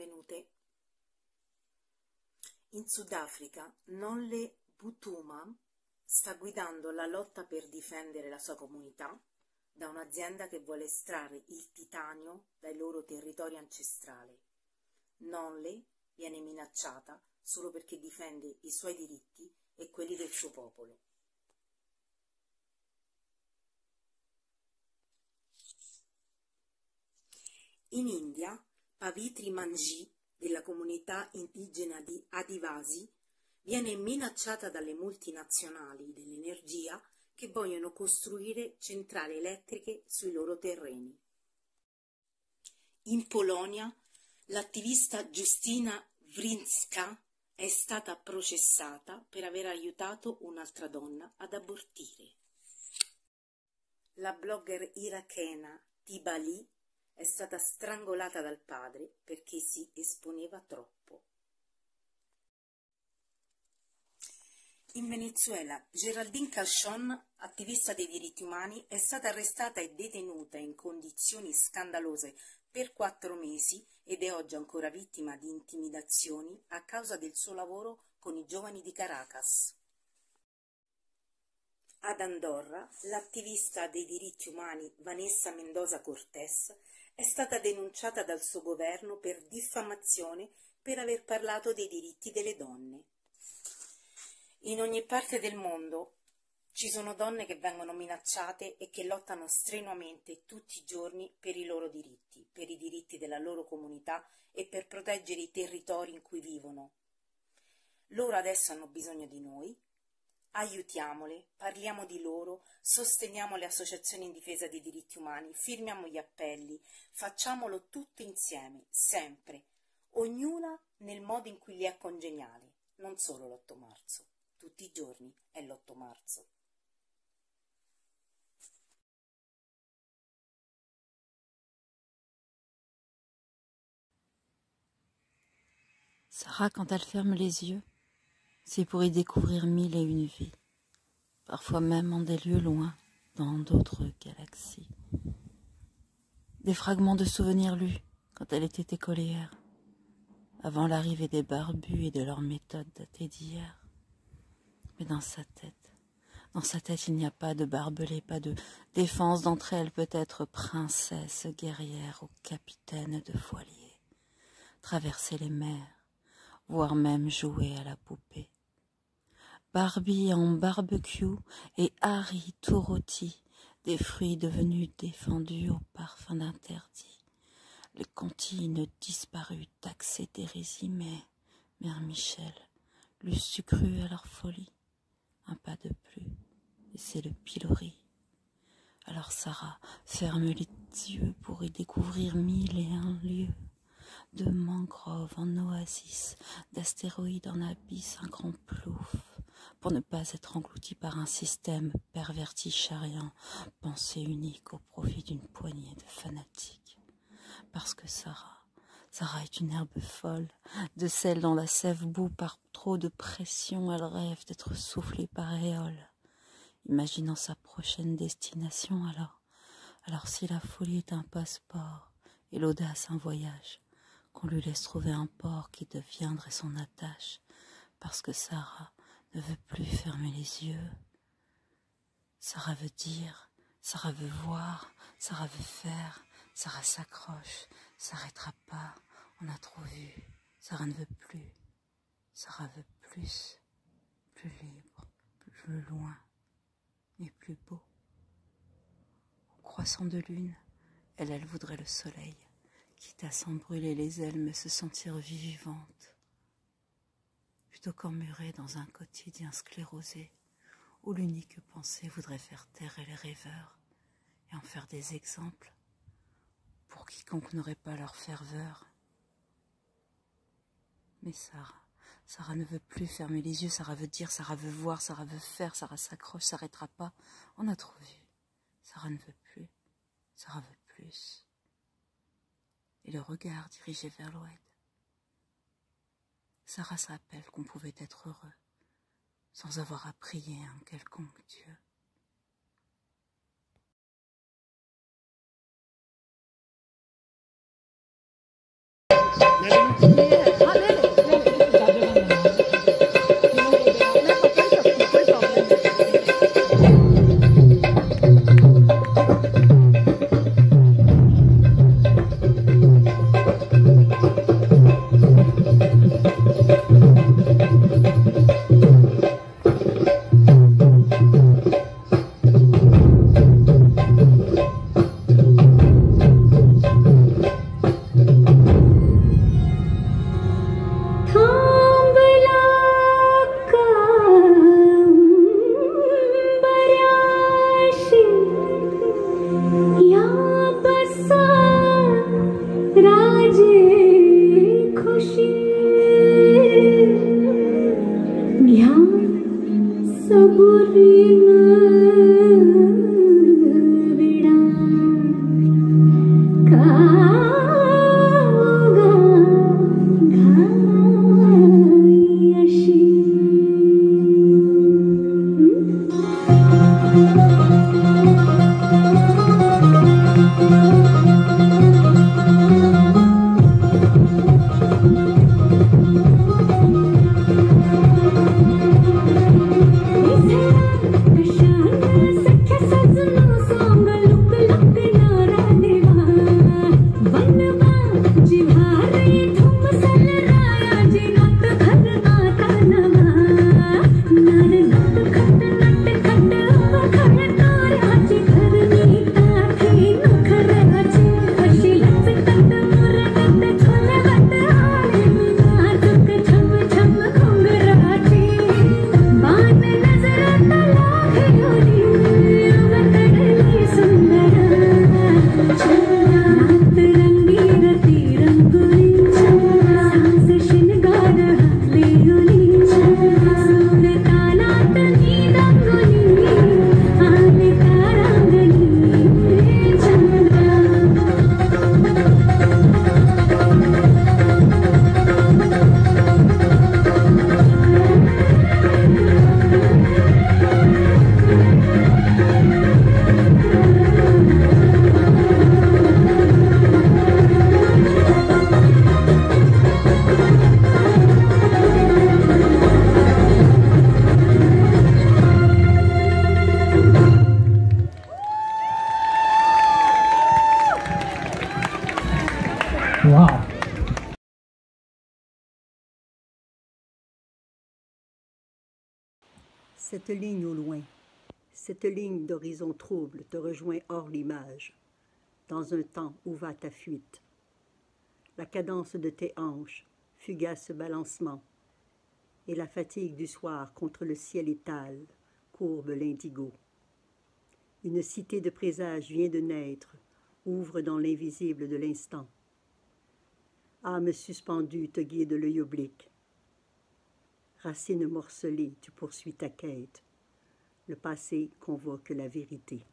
benvenute. In Sudafrica Nolle Butuma sta guidando la lotta per difendere la sua comunità da un'azienda che vuole estrarre il titanio dai loro territori ancestrali. Nolle viene minacciata solo perché difende i suoi diritti e quelli del suo popolo. In India, Pavitri Manji, della comunità indigena di Adivasi, viene minacciata dalle multinazionali dell'energia che vogliono costruire centrali elettriche sui loro terreni. In Polonia, l'attivista Justyna Wrzynska è stata processata per aver aiutato un'altra donna ad abortire. La blogger irachena Tiba Ali è stata strangolata dal padre perché si esponeva troppo. In Venezuela, Geraldine Calchon, attivista dei diritti umani, è stata arrestata e detenuta in condizioni scandalose per 4 mesi ed è oggi ancora vittima di intimidazioni a causa del suo lavoro con i giovani di Caracas. Ad Andorra, l'attivista dei diritti umani Vanessa Mendoza Cortés è stata denunciata dal suo governo per diffamazione per aver parlato dei diritti delle donne. In ogni parte del mondo ci sono donne che vengono minacciate e che lottano strenuamente tutti i giorni per i loro diritti, per i diritti della loro comunità e per proteggere i territori in cui vivono. Loro adesso hanno bisogno di noi. Aiutiamole, parliamo di loro, sosteniamo le associazioni in difesa dei diritti umani, firmiamo gli appelli, facciamolo tutto insieme, sempre, ognuna nel modo in cui gli è congeniale, non solo l'8 marzo, tutti i giorni è l'8 marzo. Sarah, quand elle ferme les yeux, c'est pour y découvrir 1001 vies, parfois même en des lieux loin, dans d'autres galaxies. Des fragments de souvenirs lus quand elle était écolière, avant l'arrivée des barbus et de leurs méthodes datées d'hier. Mais dans sa tête, il n'y a pas de barbelés, pas de défense d'entre elles, peut-être princesse, guerrière ou capitaine de voilier, traverser les mers, voire même jouer à la poupée. Barbie en barbecue et Harry tout rôti, des fruits devenus défendus au parfum d'interdit. Les comptines disparues, taxées d'hérésie, mais Mère Michel l'eût cru à leur folie. Un pas de plus, et c'est le pilori. Alors Sarah ferme les yeux pour y découvrir 1001 lieux, de mangroves en oasis, d'astéroïdes en abysse, un grand plouf, pour ne pas être englouti par un système perverti charriant, pensée unique au profit d'une poignée de fanatiques. Parce que Sarah est une herbe folle, de celle dont la sève bout par trop de pression, elle rêve d'être soufflée par éole. Imaginant sa prochaine destination alors si la folie est un passeport et l'audace un voyage, qu'on lui laisse trouver un port qui deviendrait son attache, parce que Sarah ne veut plus fermer les yeux. Sarah veut dire, Sarah veut voir, Sarah veut faire, Sarah s'accroche, s'arrêtera pas, on a trop vu, Sarah ne veut plus, Sarah veut plus libre, plus loin et plus beau. Au croissant de lune, elle voudrait le soleil, quitte à s'en brûler les ailes, mais se sentir vivante, plutôt qu'emmurée dans un quotidien sclérosé, où l'unique pensée voudrait faire taire les rêveurs et en faire des exemples pour quiconque n'aurait pas leur ferveur. Mais Sarah ne veut plus fermer les yeux, Sarah veut dire, Sarah veut voir, Sarah veut faire, Sarah s'accroche, s'arrêtera pas, on a trop vu. Sarah ne veut plus, Sarah veut plus. Et le regard dirigé vers l'ouest. Sarah se rappelle qu'on pouvait être heureux sans avoir à prier un quelconque Dieu. La Wow. Cette ligne au loin, cette ligne d'horizon trouble te rejoint hors l'image, dans un temps où va ta fuite. La cadence de tes hanches, fugace balancement, et la fatigue du soir contre le ciel étale, courbe l'indigo. Une cité de présages vient de naître, ouvre dans l'invisible de l'instant. Âme suspendue te guide l'œil oblique. Racine morcelée, tu poursuis ta quête. Le passé convoque la vérité.